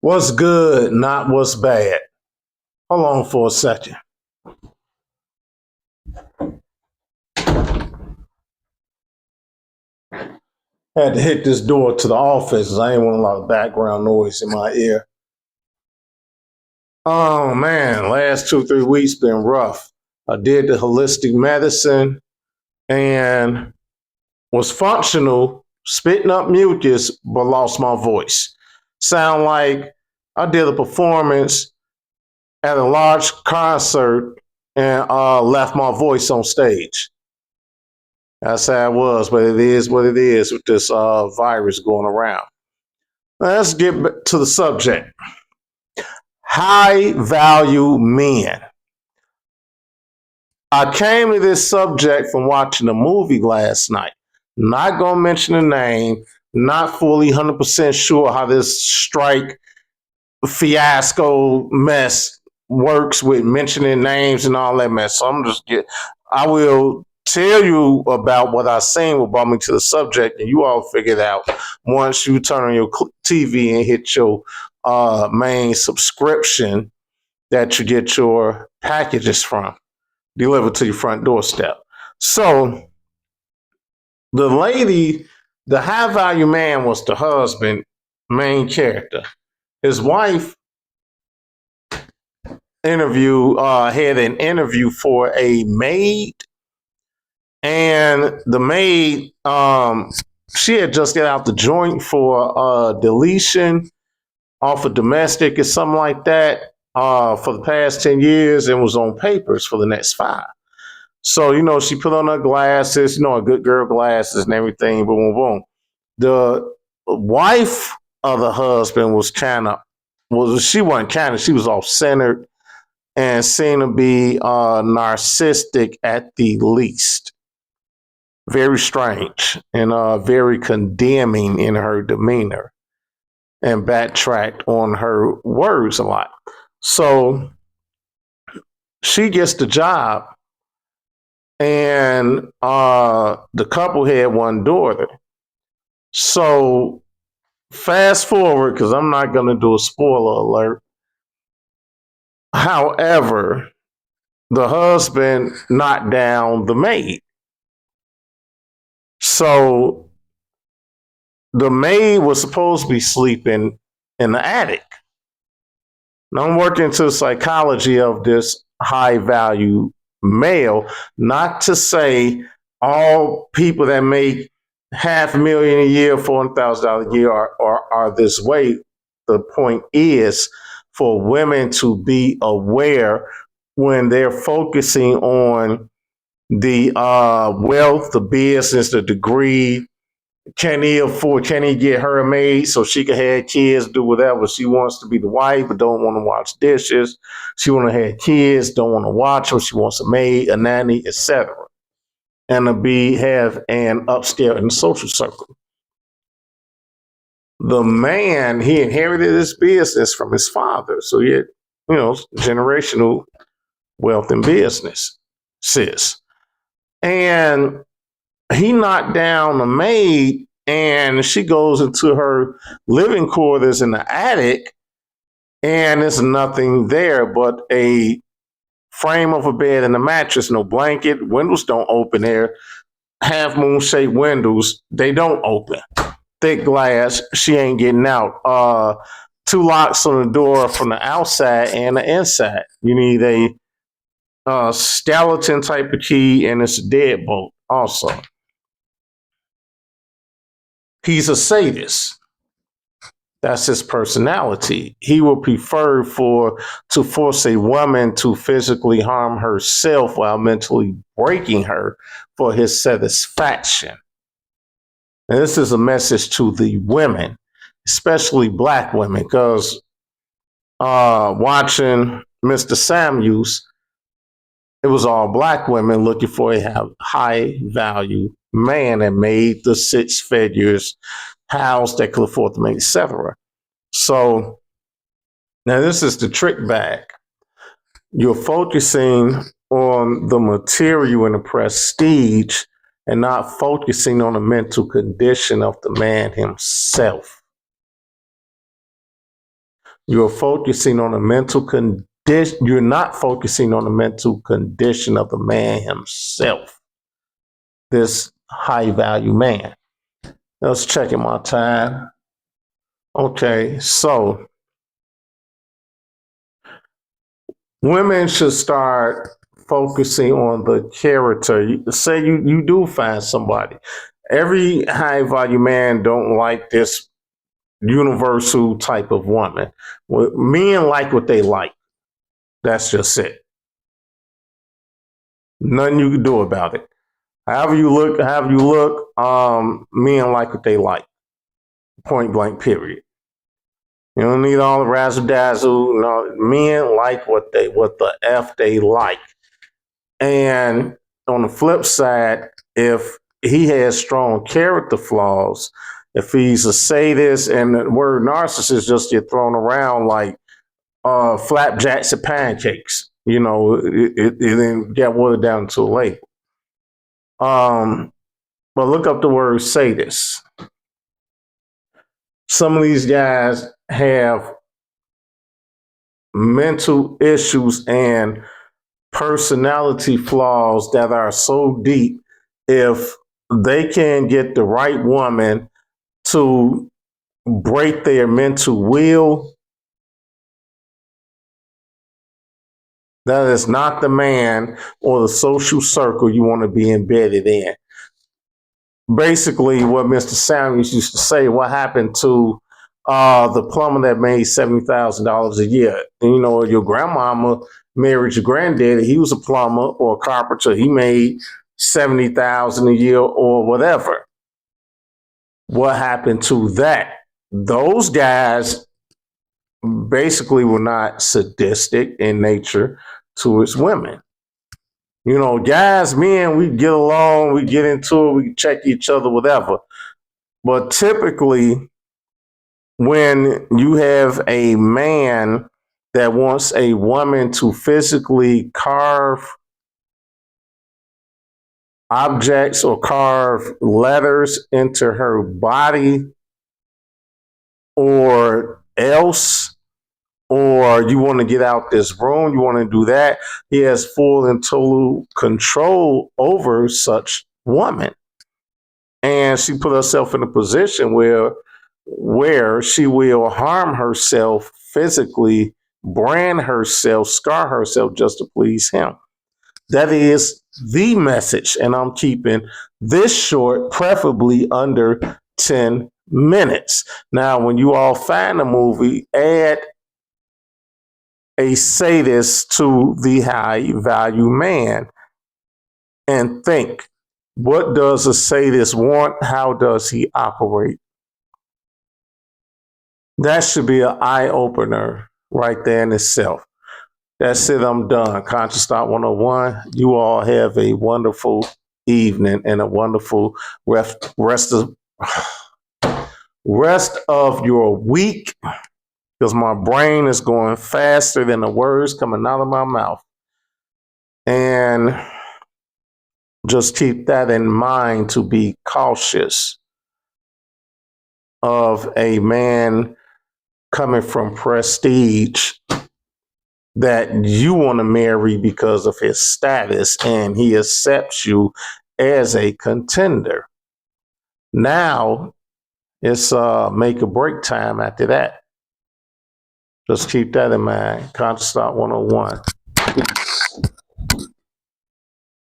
What's good, not what's bad. Hold on for a second. Had to hit this door to the office. I ain't want a lot of background noise in my ear. Oh man, last 2, 3 weeks been rough. I did the holistic medicine and was functional, spitting up mucus, but lost my voice. Sound like I did a performance at a large concert and left my voice on stage. That's how it was, but it is what it is with this virus going around. Let's get to the subject. High value men. I came to this subject from watching a movie last night. Not going to mention the name, not fully 100% sure how this strike fiasco mess works with mentioning names and all that mess. So I will tell you about what I seen what brought me to the subject, and you all figure it out once you turn on your TV and hit your main subscription that you get your packages from, delivered to your front doorstep. So the lady, the high value man was the husband, main character. His wife had an interview for a maid, and the maid she had just got out the joint for deletion off of domestic or something like that for the past 10 years and was on papers for the next 5. So, she put on her glasses, a good girl glasses and everything, boom, boom, boom. The wife of the husband was she wasn't she was off centered and seemed to be narcissistic at the least. Very strange and very condemning in her demeanor and backtracked on her words a lot. So she gets the job, and the couple had one daughter. So fast forward, because I'm not going to do a spoiler alert. However, the husband knocked down the maid. So the maid was supposed to be sleeping in the attic. Now I'm working into the psychology of this high value male, not to say all people that make $500,000 a year, $400,000 a year are this way. The point is for women to be aware when they're focusing on the wealth, the business, the degree. Can he get her a maid so she can have kids, do whatever? She wants to be the wife, but don't want to wash dishes. She want to have kids, don't want to watch her. She wants a maid, a nanny, etc. And to have an upstairs in the social circle. The man, he inherited his business from his father. So he had, generational wealth and business, sis. And he knocked down the maid, and she goes into her living quarters in the attic, and there's nothing there but a frame of a bed and a mattress, no blanket. Windows don't open there. Half moon shaped windows, they don't open. Thick glass, she ain't getting out. 2 locks on the door from the outside and the inside. You need a skeleton type of key, and it's a deadbolt also. He's a sadist. That's his personality. He will prefer to force a woman to physically harm herself while mentally breaking her for his satisfaction. And this is a message to the women, especially black women, because watching Mr. Samuels, it was all black women looking for a high value man that made the 6 figures, house that could afford to make, etc. So now this is the trick bag. You're focusing on the material and the prestige and not focusing on the mental condition of the man himself. You're focusing on the mental condition. You're not focusing on the mental condition of the man himself. This high value man. Let's check in my time. Okay, so women should start focusing on the character. Say you do find somebody. Every high value man don't like this universal type of woman. Men like what they like. That's just it. Nothing you can do about it. However you look, men like what they like. Point blank, period. You don't need all the razzle dazzle. No, men like what the F they like. And on the flip side, if he has strong character flaws, if he's a sadist, and the word narcissist just get thrown around like flapjacks and pancakes, it then get watered down to a label. But look up the word sadist. Some of these guys have mental issues and personality flaws that are so deep. If they can get the right woman to break their mental will, that is not the man or the social circle you want to be embedded in. Basically, what Mr. Samuels used to say, what happened to the plumber that made $70,000 a year? And, your grandmama married your granddaddy. He was a plumber or a carpenter. He made $70,000 a year or whatever. What happened to that? Those guys basically were not sadistic in nature towards women. Guys, men, we get along, we get into it, we check each other, whatever. But typically, when you have a man that wants a woman to physically carve objects or carve letters into her body, or else, or you want to get out this room, you want to do that, he has full and total control over such woman. And she put herself in a position where she will harm herself physically, brand herself, scar herself just to please him. That is the message. And I'm keeping this short, preferably under 10 minutes. Now, when you all find the movie, add a sadist to the high value man and think, what does a sadist want? How does he operate? That should be an eye opener right there in itself. That's it. I'm done. Conscious Thought 101. You all have a wonderful evening and a wonderful rest of your week, because my brain is going faster than the words coming out of my mouth. And just keep that in mind, to be cautious of a man coming from prestige that you want to marry because of his status, and he accepts you as a contender. Now it's make or break time after that. Just keep that in mind. Conscious Thought 101. Peace.